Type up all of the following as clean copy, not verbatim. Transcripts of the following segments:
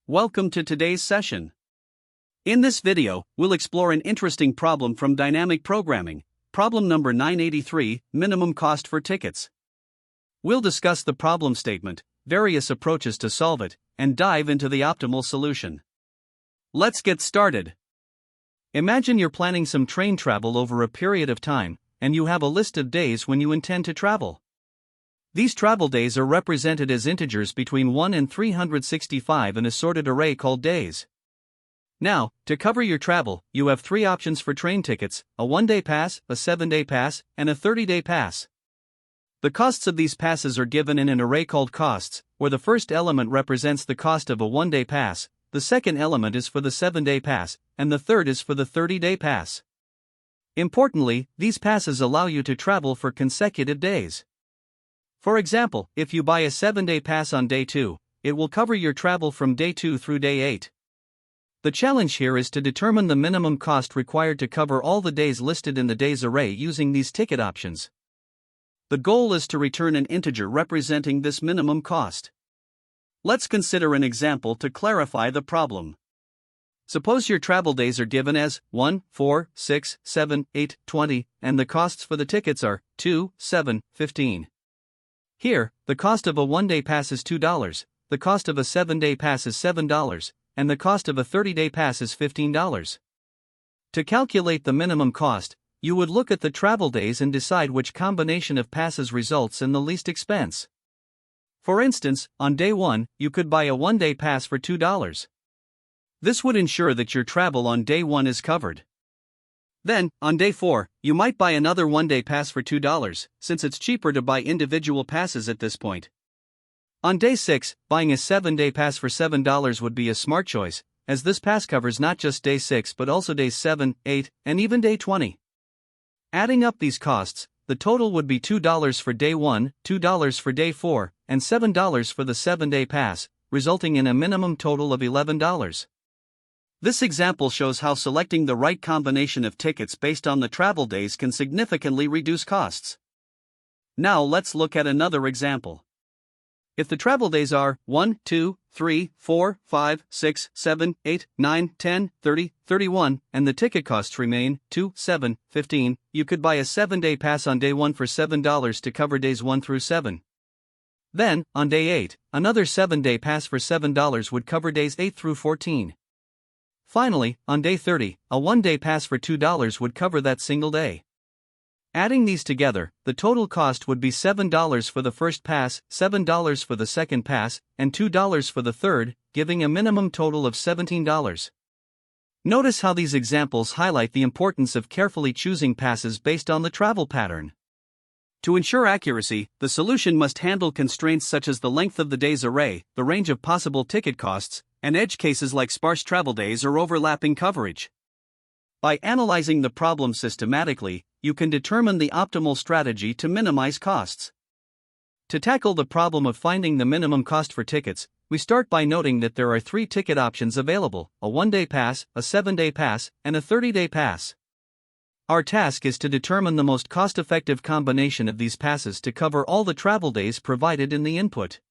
Welcome to today's session. In this video, we'll explore an interesting problem from dynamic programming, problem number 983, minimum cost for tickets. We'll discuss the problem statement, various approaches to solve it, and dive into the optimal solution. Let's get started. Imagine you're planning some train travel over a period of time, and you have a list of days when you intend to travel. These travel days are represented as integers between 1 and 365 in a sorted array called days. Now, to cover your travel, you have three options for train tickets: a 1-day pass, a 7-day pass, and a 30-day pass. The costs of these passes are given in an array called costs, where the first element represents the cost of a 1-day pass, the second element is for the 7-day pass, and the third is for the 30-day pass. Importantly, these passes allow you to travel for consecutive days. For example, if you buy a 7-day pass on day 2, it will cover your travel from day 2 through day 8. The challenge here is to determine the minimum cost required to cover all the days listed in the days array using these ticket options. The goal is to return an integer representing this minimum cost. Let's consider an example to clarify the problem. Suppose your travel days are given as 1, 4, 6, 7, 8, 20, and the costs for the tickets are 2, 7, 15. Here, the cost of a 1-day pass is $2, the cost of a 7-day pass is $7, and the cost of a 30-day pass is $15. To calculate the minimum cost, you would look at the travel days and decide which combination of passes results in the least expense. For instance, on day 1, you could buy a 1-day pass for $2. This would ensure that your travel on day 1 is covered. Then, on day 4, you might buy another 1-day pass for $2, since it's cheaper to buy individual passes at this point. On day 6, buying a 7-day pass for $7 would be a smart choice, as this pass covers not just day 6 but also days 7, 8, and even day 20. Adding up these costs, the total would be $2 for day 1, $2 for day 4, and $7 for the 7-day pass, resulting in a minimum total of $11. This example shows how selecting the right combination of tickets based on the travel days can significantly reduce costs. Now let's look at another example. If the travel days are 1, 2, 3, 4, 5, 6, 7, 8, 9, 10, 30, 31, and the ticket costs remain 2, 7, 15, you could buy a 7-day pass on day 1 for $7 to cover days 1 through 7. Then, on day 8, another 7-day pass for $7 would cover days 8 through 14. Finally, on day 30, a 1-day pass for $2 would cover that single day. Adding these together, the total cost would be $7 for the first pass, $7 for the second pass, and $2 for the third, giving a minimum total of $17. Notice how these examples highlight the importance of carefully choosing passes based on the travel pattern. To ensure accuracy, the solution must handle constraints such as the length of the days array, the range of possible ticket costs, and edge cases like sparse travel days or overlapping coverage. By analyzing the problem systematically, you can determine the optimal strategy to minimize costs. To tackle the problem of finding the minimum cost for tickets, we start by noting that there are three ticket options available: a 1-day pass, a 7-day pass, and a 30-day pass. Our task is to determine the most cost-effective combination of these passes to cover all the travel days provided in the input.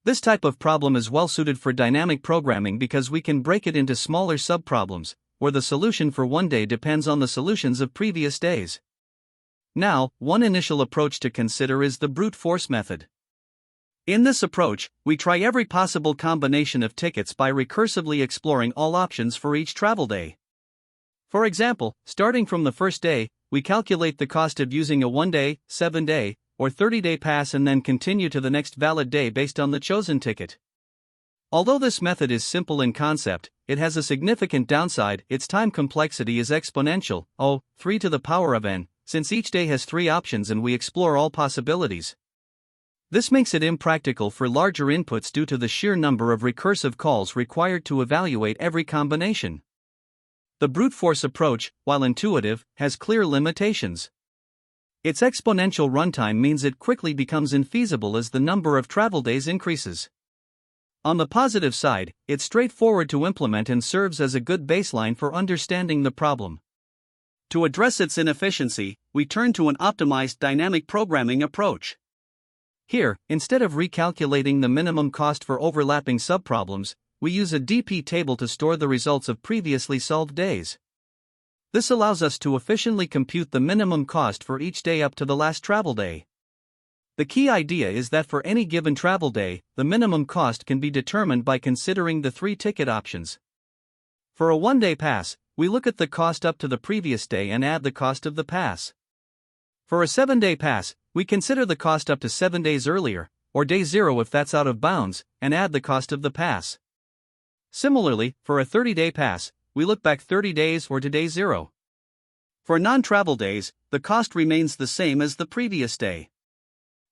This type of problem is well suited for dynamic programming because we can break it into smaller subproblems, where the solution for one day depends on the solutions of previous days. Now, one initial approach to consider is the brute force method. In this approach, we try every possible combination of tickets by recursively exploring all options for each travel day. For example, starting from the first day, we calculate the cost of using a 1-day, 7-day, or 30-day pass and then continue to the next valid day based on the chosen ticket. Although this method is simple in concept, it has a significant downside: its time complexity is exponential, 3 to the power of n, since each day has 3 options and we explore all possibilities. This makes it impractical for larger inputs due to the sheer number of recursive calls required to evaluate every combination. The brute force approach, while intuitive, has clear limitations. Its exponential runtime means it quickly becomes infeasible as the number of travel days increases. On the positive side, it's straightforward to implement and serves as a good baseline for understanding the problem. To address its inefficiency, we turn to an optimized dynamic programming approach. Here, instead of recalculating the minimum cost for overlapping subproblems, we use a DP table to store the results of previously solved days. This allows us to efficiently compute the minimum cost for each day up to the last travel day. The key idea is that for any given travel day, the minimum cost can be determined by considering the 3 ticket options. For a 1-day pass, we look at the cost up to the previous day and add the cost of the pass. For a 7-day pass, we consider the cost up to 7 days earlier, or day 0 if that's out of bounds, and add the cost of the pass. Similarly, for a 30-day pass, we look back 30 days or to day 0. For non-travel days, the cost remains the same as the previous day.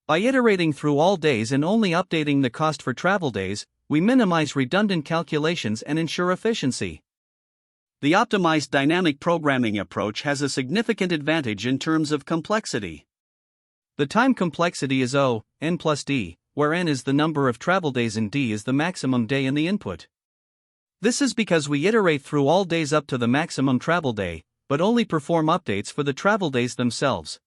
By iterating through all days and only updating the cost for travel days, we minimize redundant calculations and ensure efficiency. The optimized dynamic programming approach has a significant advantage in terms of complexity. The time complexity is O, n plus d, where n is the number of travel days and d is the maximum day in the input. This is because we iterate through all days up to the maximum travel day, but only perform updates for the travel days themselves.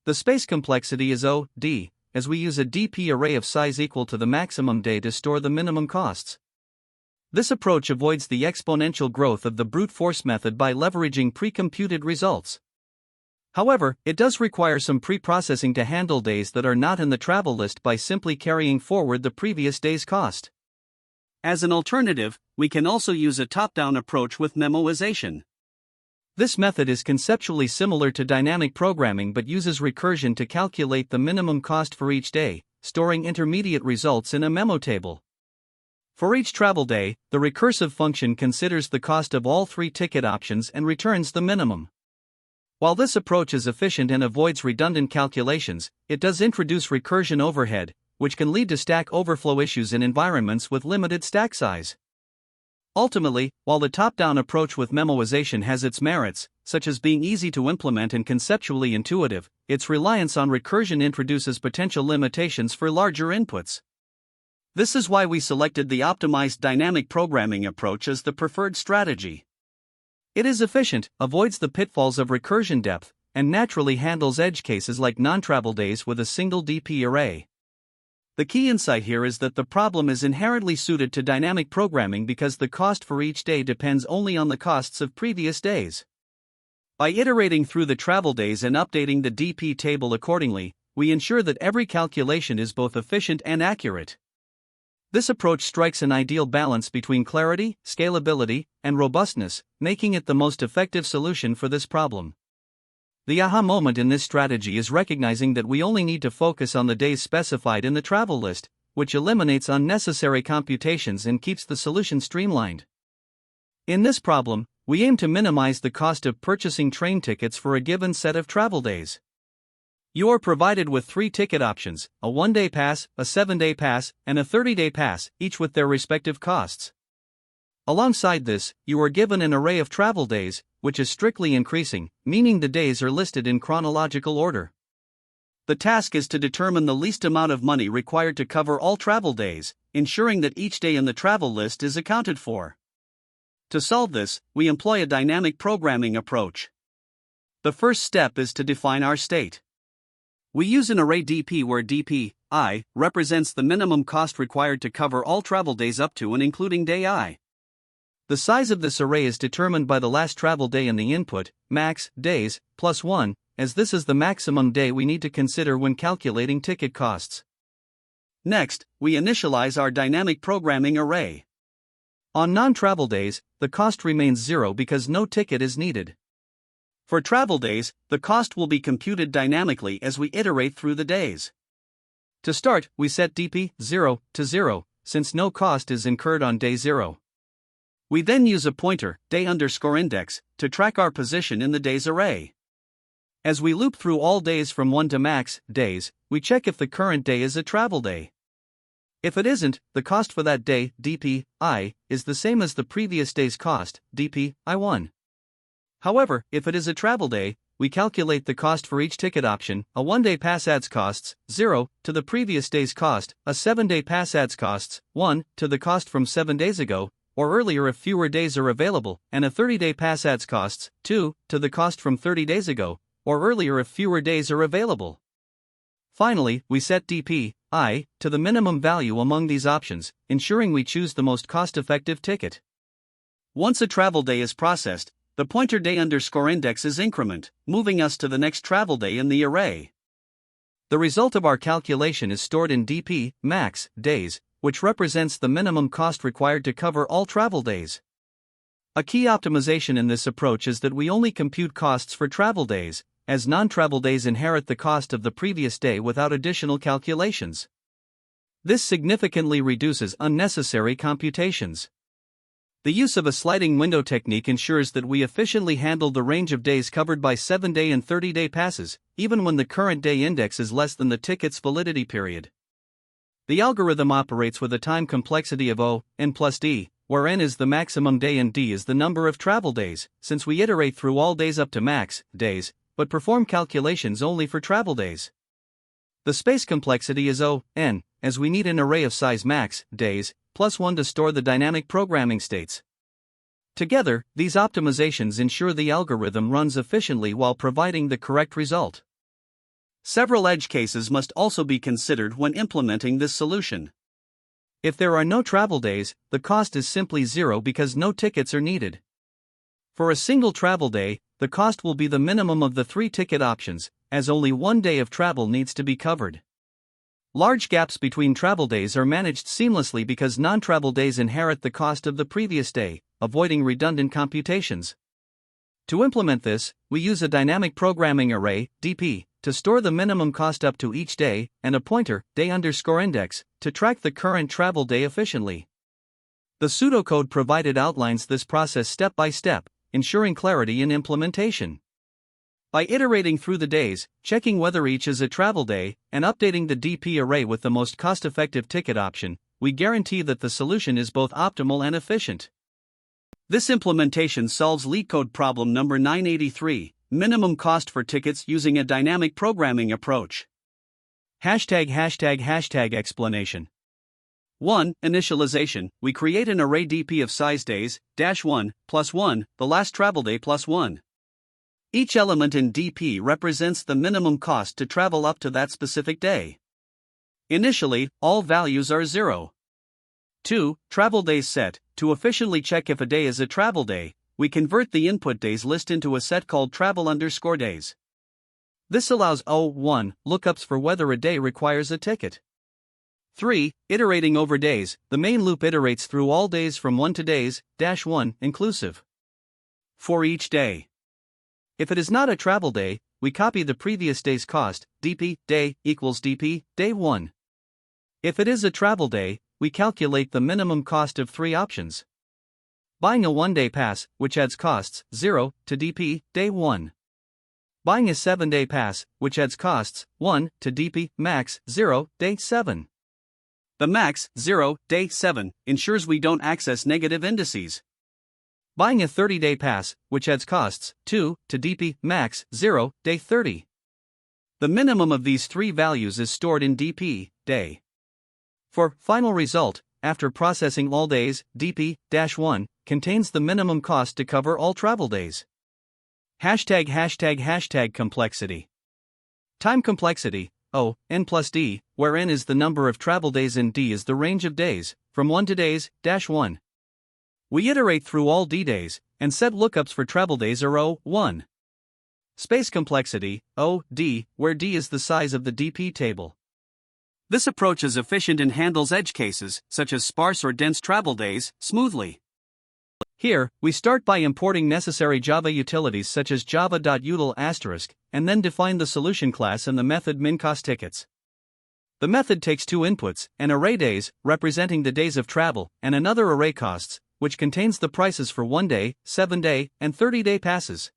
The space complexity is O, d, as we use a DP array of size equal to the maximum day to store the minimum costs. This approach avoids the exponential growth of the brute force method by leveraging pre-computed results. However, it does require some pre-processing to handle days that are not in the travel list by simply carrying forward the previous day's cost. As an alternative, we can also use a top-down approach with memoization. This method is conceptually similar to dynamic programming but uses recursion to calculate the minimum cost for each day, storing intermediate results in a memo table. For each travel day, the recursive function considers the cost of all 3 ticket options and returns the minimum. While this approach is efficient and avoids redundant calculations, it does introduce recursion overhead, which can lead to stack overflow issues in environments with limited stack size. Ultimately, while the top-down approach with memoization has its merits, such as being easy to implement and conceptually intuitive, its reliance on recursion introduces potential limitations for larger inputs. This is why we selected the optimized dynamic programming approach as the preferred strategy. It is efficient, avoids the pitfalls of recursion depth, and naturally handles edge cases like non-travel days with a single DP array. The key insight here is that the problem is inherently suited to dynamic programming because the cost for each day depends only on the costs of previous days. By iterating through the travel days and updating the DP table accordingly, we ensure that every calculation is both efficient and accurate. This approach strikes an ideal balance between clarity, scalability, and robustness, making it the most effective solution for this problem. The aha moment in this strategy is recognizing that we only need to focus on the days specified in the travel list, which eliminates unnecessary computations and keeps the solution streamlined. In this problem, we aim to minimize the cost of purchasing train tickets for a given set of travel days. You are provided with 3 ticket options, a 1-day pass, a 7-day pass, and a 30-day pass, each with their respective costs. Alongside this, you are given an array of travel days, which is strictly increasing, meaning the days are listed in chronological order. The task is to determine the least amount of money required to cover all travel days, ensuring that each day in the travel list is accounted for. To solve this, we employ a dynamic programming approach. The first step is to define our state. We use an array DP where DP, I, represents the minimum cost required to cover all travel days up to and including day I. The size of this array is determined by the last travel day in the input, max, days, plus 1, as this is the maximum day we need to consider when calculating ticket costs. Next, we initialize our dynamic programming array. On non-travel days, the cost remains 0 because no ticket is needed. For travel days, the cost will be computed dynamically as we iterate through the days. To start, we set DP 0 to 0, since no cost is incurred on day 0. We then use a pointer, day_index, to track our position in the days array. As we loop through all days from 1 to max, days, we check if the current day is a travel day. If it isn't, the cost for that day, DP, I, is the same as the previous day's cost, DP, I1. However, if it is a travel day, we calculate the cost for each ticket option. A 1-day pass adds costs 0 to the previous day's cost, a 7-day pass adds costs 1 to the cost from 7 days ago, or earlier if fewer days are available, and a 30-day pass adds costs 2 to the cost from 30 days ago, or earlier if fewer days are available. Finally, we set DP, I, to the minimum value among these options, ensuring we choose the most cost-effective ticket. Once a travel day is processed, the pointer day_index is increment, moving us to the next travel day in the array. The result of our calculation is stored in dp max days, which represents the minimum cost required to cover all travel days. A key optimization in this approach is that we only compute costs for travel days, as non-travel days inherit the cost of the previous day without additional calculations. This significantly reduces unnecessary computations. The use of a sliding window technique ensures that we efficiently handle the range of days covered by 7-day and 30-day passes, even when the current day index is less than the ticket's validity period. The algorithm operates with a time complexity of O, n plus d, where n is the maximum day and d is the number of travel days, since we iterate through all days up to max days, but perform calculations only for travel days. The space complexity is O, n, as we need an array of size max days, plus 1 to store the dynamic programming states. Together, these optimizations ensure the algorithm runs efficiently while providing the correct result. Several edge cases must also be considered when implementing this solution. If there are no travel days, the cost is simply 0 because no tickets are needed. For a single travel day, the cost will be the minimum of the 3 ticket options, as only 1 day of travel needs to be covered. Large gaps between travel days are managed seamlessly because non-travel days inherit the cost of the previous day, avoiding redundant computations. To implement this, we use a dynamic programming array, dp, to store the minimum cost up to each day, and a pointer, day_index, to track the current travel day efficiently. The pseudocode provided outlines this process step by step, ensuring clarity in implementation. By iterating through the days, checking whether each is a travel day, and updating the dp array with the most cost-effective ticket option, we guarantee that the solution is both optimal and efficient. This implementation solves LeetCode problem number 983, minimum cost for tickets using a dynamic programming approach. #explanation. 1. Initialization. We create an array dp of size days, -1, plus 1, the last travel day plus 1. Each element in dp represents the minimum cost to travel up to that specific day. Initially, all values are 0. 2. Travel days set. To efficiently check if a day is a travel day, we convert the input days list into a set called travel_days. This allows O1 lookups for whether a day requires a ticket. 3. Iterating over days. The main loop iterates through all days from 1 to days, -1 inclusive. For each day. If it is not a travel day, we copy the previous day's cost, dp day equals dp day 1. If it is a travel day, we calculate the minimum cost of 3 options. Buying a 1-day pass, which adds costs 0 to dp day 1. Buying a 7-day pass, which adds costs 1 to dp max 0 day 7. The max 0 day 7 ensures we don't access negative indices. Buying a 30-day pass, which adds costs 2 to dp max 0 day 30. The minimum of these 3 values is stored in dp day. For final result, after processing all days, dp-1 contains the minimum cost to cover all travel days. #complexity. Time complexity, O, n plus d, where n is the number of travel days and d is the range of days, from 1 to days, -1. We iterate through all d days, and set lookups for travel days are O1. Space complexity, O, d, where d is the size of the dp table. This approach is efficient and handles edge cases, such as sparse or dense travel days, smoothly. Here, we start by importing necessary Java utilities such as java.util*, and then define the solution class and the method minCostTickets. The method takes 2 inputs, an array days, representing the days of travel, and another array costs, which contains the prices for 1-day, 7-day, and 30-day passes.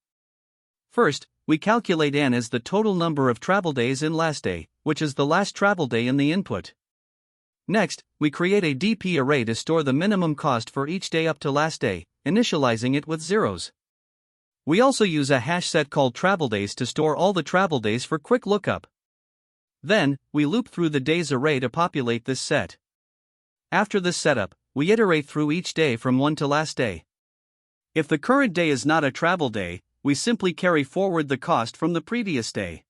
First, we calculate n as the total number of travel days in last day, which is the last travel day in the input. Next, we create a dp array to store the minimum cost for each day up to last day, initializing it with zeros. We also use a hash set called travel days to store all the travel days for quick lookup. Then, we loop through the days array to populate this set. After this setup, we iterate through each day from 1 to last day. If the current day is not a travel day, we simply carry forward the cost from the previous day.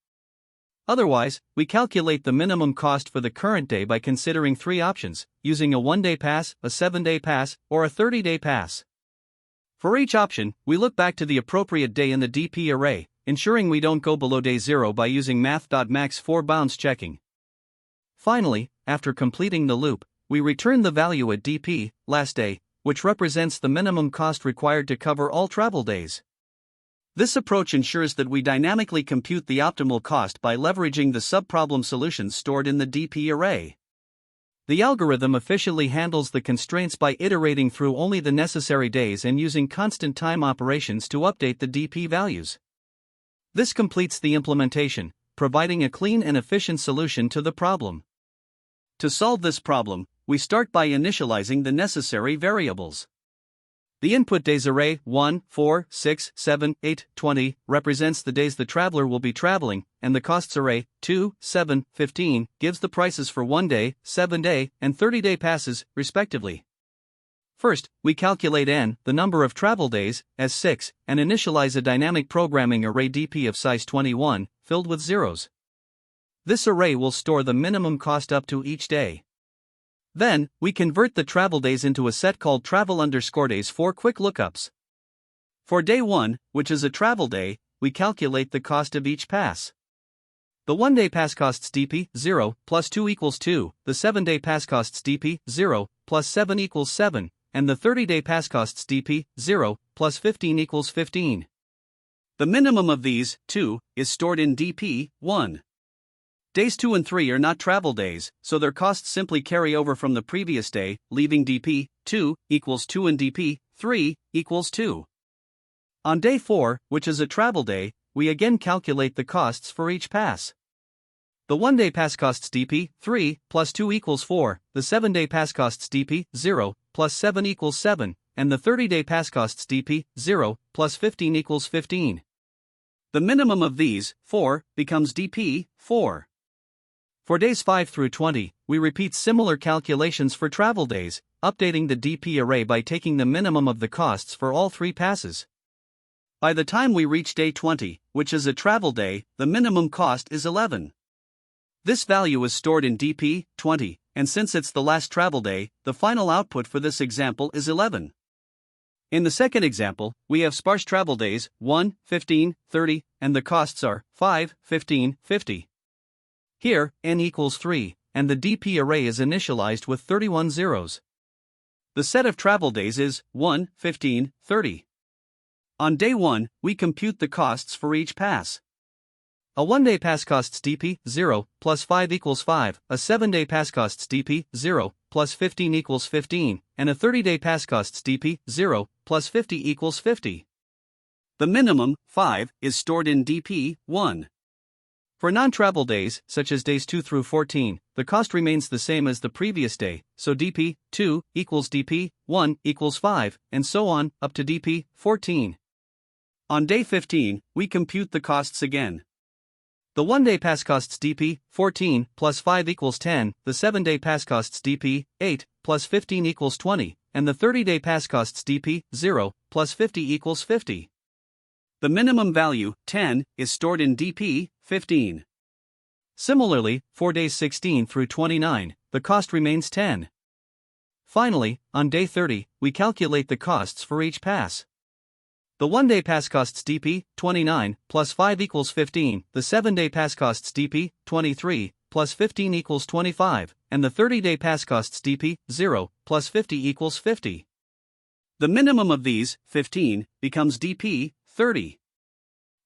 Otherwise, we calculate the minimum cost for the current day by considering three options, using a 1-day pass, a 7-day pass, or a 30-day pass. For each option, we look back to the appropriate day in the DP array, ensuring we don't go below day 0 by using math.max for bounds checking. Finally, after completing the loop, we return the value at DP, last day, which represents the minimum cost required to cover all travel days. This approach ensures that we dynamically compute the optimal cost by leveraging the subproblem solutions stored in the DP array. The algorithm efficiently handles the constraints by iterating through only the necessary days and using constant time operations to update the DP values. This completes the implementation, providing a clean and efficient solution to the problem. To solve this problem, we start by initializing the necessary variables. The input days array 1, 4, 6, 7, 8, 20 represents the days the traveler will be traveling, and the costs array 2, 7, 15 gives the prices for 1-day, 7-day, and 30-day passes, respectively. First, we calculate n, the number of travel days, as 6, and initialize a dynamic programming array DP of size 21, filled with zeros. This array will store the minimum cost up to each day. Then, we convert the travel days into a set called travel_days for quick lookups. For day 1, which is a travel day, we calculate the cost of each pass. The 1-day pass costs DP 0 plus 2 equals 2, the 7-day pass costs DP 0 plus 7 equals 7, and the 30-day pass costs DP 0 plus 15 equals 15. The minimum of these, 2, is stored in DP 1. Days 2 and 3 are not travel days, so their costs simply carry over from the previous day, leaving DP 2 equals 2 and DP 3 equals 2. On day 4, which is a travel day, we again calculate the costs for each pass. The 1-day pass costs DP 3 plus 2 equals 4, the 7-day pass costs DP 0 plus 7 equals 7, and the 30-day pass costs DP 0 plus 15 equals 15. The minimum of these, 4, becomes DP 4. For days 5 through 20, we repeat similar calculations for travel days, updating the DP array by taking the minimum of the costs for all three passes. By the time we reach day 20, which is a travel day, the minimum cost is 11. This value is stored in DP 20, and since it's the last travel day, the final output for this example is 11. In the second example, we have sparse travel days 1, 15, 30, and the costs are 5, 15, 50. Here, n equals 3, and the DP array is initialized with 31 zeros. The set of travel days is 1, 15, 30. On day 1, we compute the costs for each pass. A 1-day pass costs DP 0 plus 5 equals 5, a 7-day pass costs DP 0 plus 15 equals 15, and a 30-day pass costs DP 0 plus 50 equals 50. The minimum, 5, is stored in DP 1. For non-travel days, such as days 2 through 14, the cost remains the same as the previous day, so DP 2 equals DP 1 equals 5, and so on, up to DP 14. On day 15, we compute the costs again. The 1-day pass costs DP 14 plus 5 equals 10, the 7-day pass costs DP 8 plus 15 equals 20, and the 30-day pass costs DP 0 plus 50 equals 50. The minimum value, 10, is stored in DP 15. Similarly, for days 16 through 29, the cost remains 10. Finally, on day 30, we calculate the costs for each pass. The 1-day pass costs DP 29 plus 5 equals 15, the 7-day pass costs DP 23 plus 15 equals 25, and the 30-day pass costs DP 0 plus 50 equals 50. The minimum of these, 15, becomes DP 30.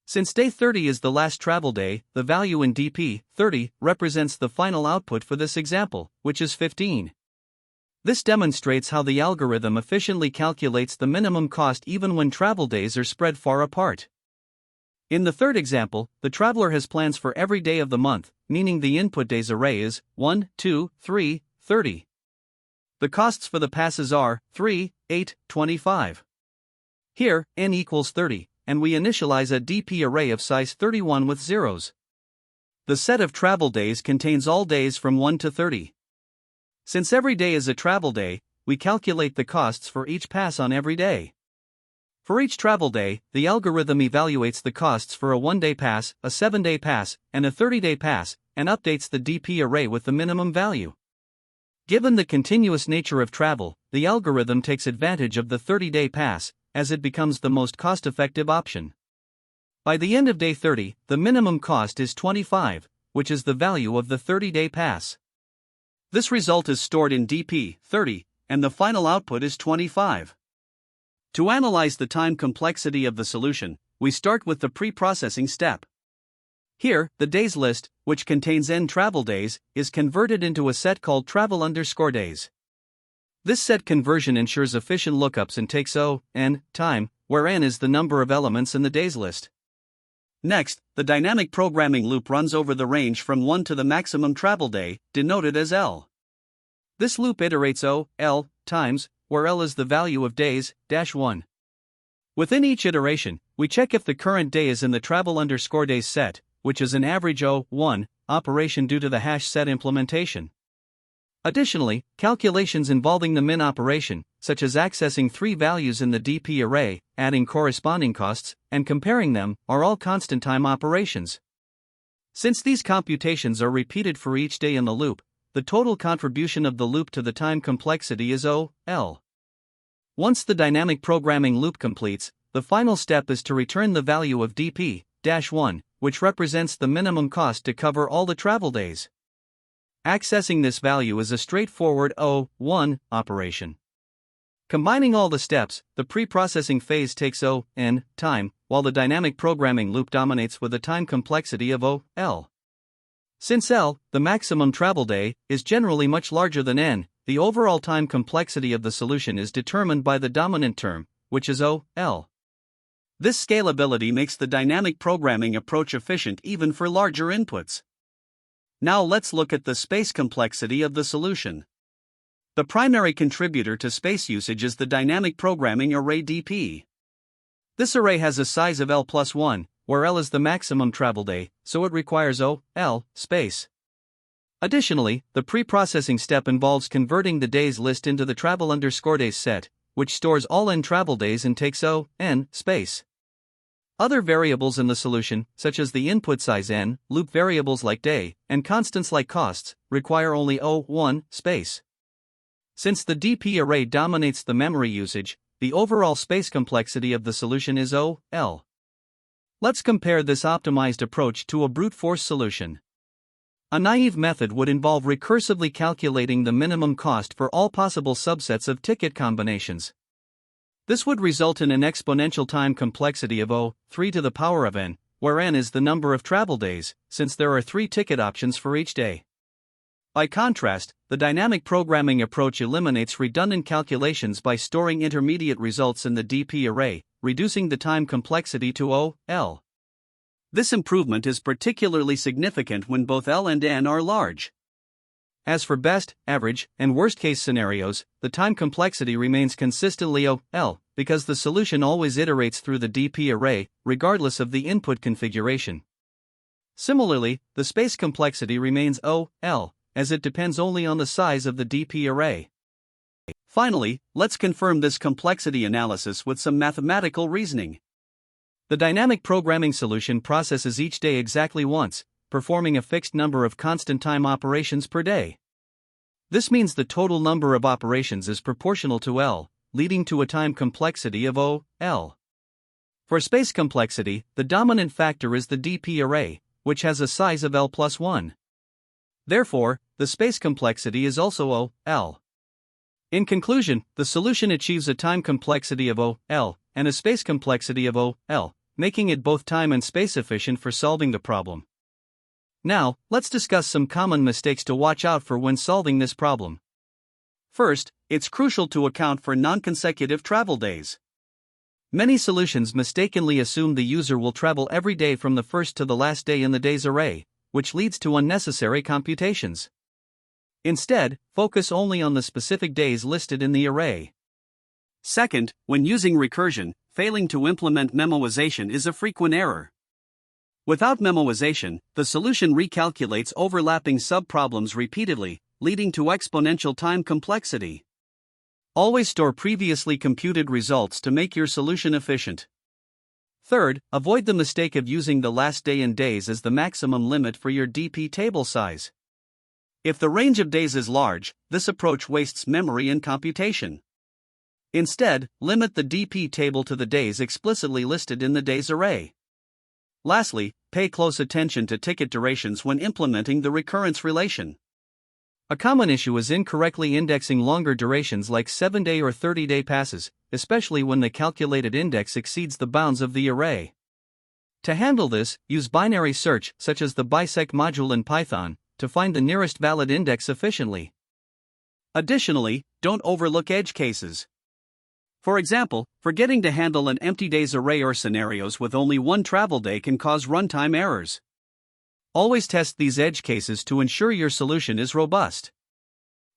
Since day 30 is the last travel day, the value in DP 30 represents the final output for this example, which is 15. This demonstrates how the algorithm efficiently calculates the minimum cost even when travel days are spread far apart. In the third example, the traveler has plans for every day of the month, meaning the input days array is 1, 2, 3, 30. The costs for the passes are 3, 8, 25. Here, n equals 30, and we initialize a DP array of size 31 with zeros. The set of travel days contains all days from 1 to 30. Since every day is a travel day, we calculate the costs for each pass on every day. For each travel day, the algorithm evaluates the costs for a 1-day pass, a 7-day pass, and a 30-day pass, and updates the DP array with the minimum value. Given the continuous nature of travel, the algorithm takes advantage of the 30-day pass, as it becomes the most cost-effective option. By the end of day 30, the minimum cost is 25, which is the value of the 30-day pass. This result is stored in DP 30, and the final output is 25. To analyze the time complexity of the solution, we start with the pre-processing step. Here, the days list, which contains n travel days, is converted into a set called travel_days. This set conversion ensures efficient lookups and takes n time, where n is the number of elements in the days list. Next, the dynamic programming loop runs over the range from 1 to the maximum travel day, denoted as L. This loop iterates L times, where L is the value of days, -1. Within each iteration, we check if the current day is in the travel_days set, which is an average 1 operation due to the hash set implementation. Additionally, calculations involving the min operation, such as accessing 3 values in the DP array, adding corresponding costs, and comparing them, are all constant time operations. Since these computations are repeated for each day in the loop, the total contribution of the loop to the time complexity is L. Once the dynamic programming loop completes, the final step is to return the value of DP-1, which represents the minimum cost to cover all the travel days. Accessing this value is a straightforward 1 operation. Combining all the steps, the pre-processing phase takes n time, while the dynamic programming loop dominates with a time complexity of L. Since L, the maximum travel day, is generally much larger than n, the overall time complexity of the solution is determined by the dominant term, which is L. This scalability makes the dynamic programming approach efficient even for larger inputs. Now let's look at the space complexity of the solution. The primary contributor to space usage is the dynamic programming array DP. This array has a size of L+1, where L is the maximum travel day, so it requires L space. Additionally, the pre-processing step involves converting the days list into the travel_days set, which stores all n travel days and takes n space. Other variables in the solution, such as the input size n, loop variables like day, and constants like costs, require only 1 space. Since the DP array dominates the memory usage, the overall space complexity of the solution is L. Let's compare this optimized approach to a brute force solution. A naive method would involve recursively calculating the minimum cost for all possible subsets of ticket combinations. This would result in an exponential time complexity of 3 to the power of n, where n is the number of travel days, since there are 3 ticket options for each day. By contrast, the dynamic programming approach eliminates redundant calculations by storing intermediate results in the DP array, reducing the time complexity to L. This improvement is particularly significant when both L and n are large. As for best, average, and worst-case scenarios, the time complexity remains consistently L, because the solution always iterates through the DP array, regardless of the input configuration. Similarly, the space complexity remains L, as it depends only on the size of the DP array. Finally, let's confirm this complexity analysis with some mathematical reasoning. The dynamic programming solution processes each day exactly once, performing a fixed number of constant time operations per day. This means the total number of operations is proportional to L, leading to a time complexity of L. For space complexity, the dominant factor is the DP array, which has a size of L+1. Therefore, the space complexity is also L. In conclusion, the solution achieves a time complexity of L and a space complexity of L, making it both time and space efficient for solving the problem. Now, let's discuss some common mistakes to watch out for when solving this problem. First, it's crucial to account for non-consecutive travel days. Many solutions mistakenly assume the user will travel every day from the first to the last day in the days array, which leads to unnecessary computations. Instead, focus only on the specific days listed in the array. Second, when using recursion, failing to implement memoization is a frequent error. Without memoization, the solution recalculates overlapping subproblems repeatedly, leading to exponential time complexity. Always store previously computed results to make your solution efficient. Third, avoid the mistake of using the last day in days as the maximum limit for your DP table size. If the range of days is large, this approach wastes memory and computation. Instead, limit the DP table to the days explicitly listed in the days array. Lastly, pay close attention to ticket durations when implementing the recurrence relation. A common issue is incorrectly indexing longer durations like 7-day or 30-day passes, especially when the calculated index exceeds the bounds of the array. To handle this, use binary search, such as the bisect module in Python, to find the nearest valid index efficiently. Additionally, don't overlook edge cases. For example, forgetting to handle an empty days array or scenarios with only one travel day can cause runtime errors. Always test these edge cases to ensure your solution is robust.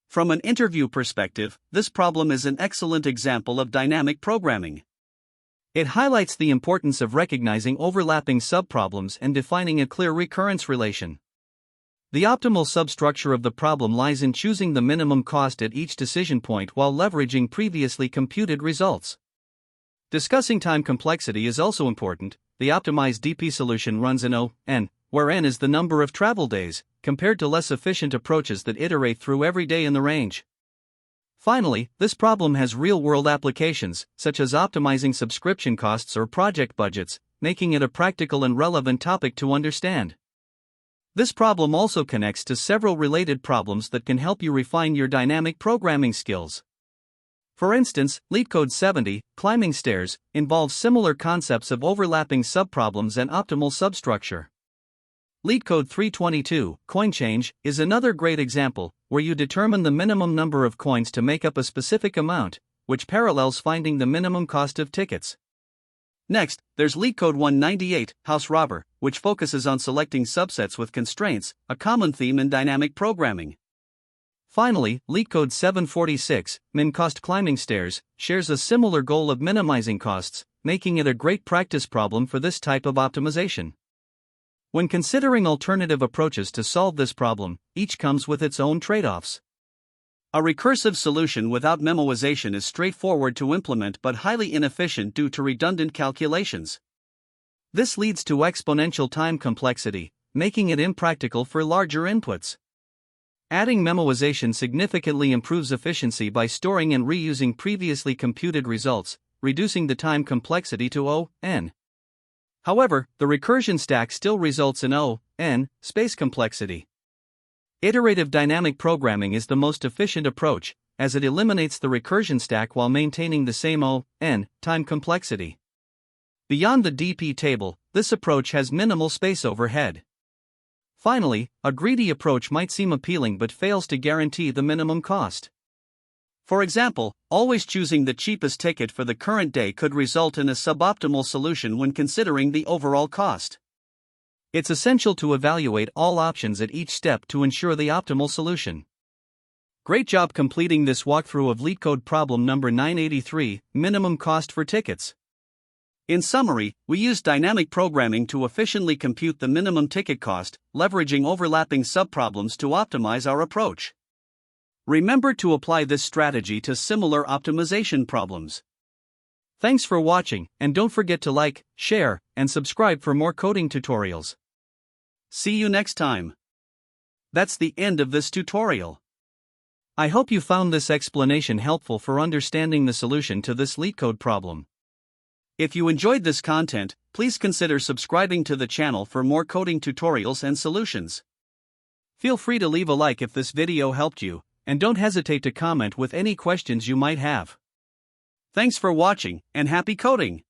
From an interview perspective, this problem is an excellent example of dynamic programming. It highlights the importance of recognizing overlapping subproblems and defining a clear recurrence relation. The optimal substructure of the problem lies in choosing the minimum cost at each decision point while leveraging previously computed results. Discussing time complexity is also important. The optimized DP solution runs in O(n), where n is the number of travel days, compared to less efficient approaches that iterate through every day in the range. Finally, this problem has real-world applications, such as optimizing subscription costs or project budgets, making it a practical and relevant topic to understand. This problem also connects to several related problems that can help you refine your dynamic programming skills. For instance, LeetCode 70, Climbing Stairs, involves similar concepts of overlapping subproblems and optimal substructure. LeetCode 322, Coin Change, is another great example, where you determine the minimum number of coins to make up a specific amount, which parallels finding the minimum cost of tickets. Next, there's LeetCode 198, House Robber, which focuses on selecting subsets with constraints, a common theme in dynamic programming. Finally, LeetCode 746, Min-Cost Climbing Stairs, shares a similar goal of minimizing costs, making it a great practice problem for this type of optimization. When considering alternative approaches to solve this problem, each comes with its own trade-offs. A recursive solution without memoization is straightforward to implement but highly inefficient due to redundant calculations. This leads to exponential time complexity, making it impractical for larger inputs. Adding memoization significantly improves efficiency by storing and reusing previously computed results, reducing the time complexity to O(n). However, the recursion stack still results in O(n) space complexity. Iterative dynamic programming is the most efficient approach, as it eliminates the recursion stack while maintaining the same O(n) time complexity. Beyond the DP table, this approach has minimal space overhead. Finally, a greedy approach might seem appealing but fails to guarantee the minimum cost. For example, always choosing the cheapest ticket for the current day could result in a suboptimal solution when considering the overall cost. It's essential to evaluate all options at each step to ensure the optimal solution. Great job completing this walkthrough of LeetCode problem number 983, minimum cost for tickets. In summary, we use dynamic programming to efficiently compute the minimum ticket cost, leveraging overlapping subproblems to optimize our approach. Remember to apply this strategy to similar optimization problems. Thanks for watching, and don't forget to like, share, and subscribe for more coding tutorials. See you next time. That's the end of this tutorial. I hope you found this explanation helpful for understanding the solution to this LeetCode problem. If you enjoyed this content, please consider subscribing to the channel for more coding tutorials and solutions. Feel free to leave a like if this video helped you, and don't hesitate to comment with any questions you might have. Thanks for watching, and happy coding!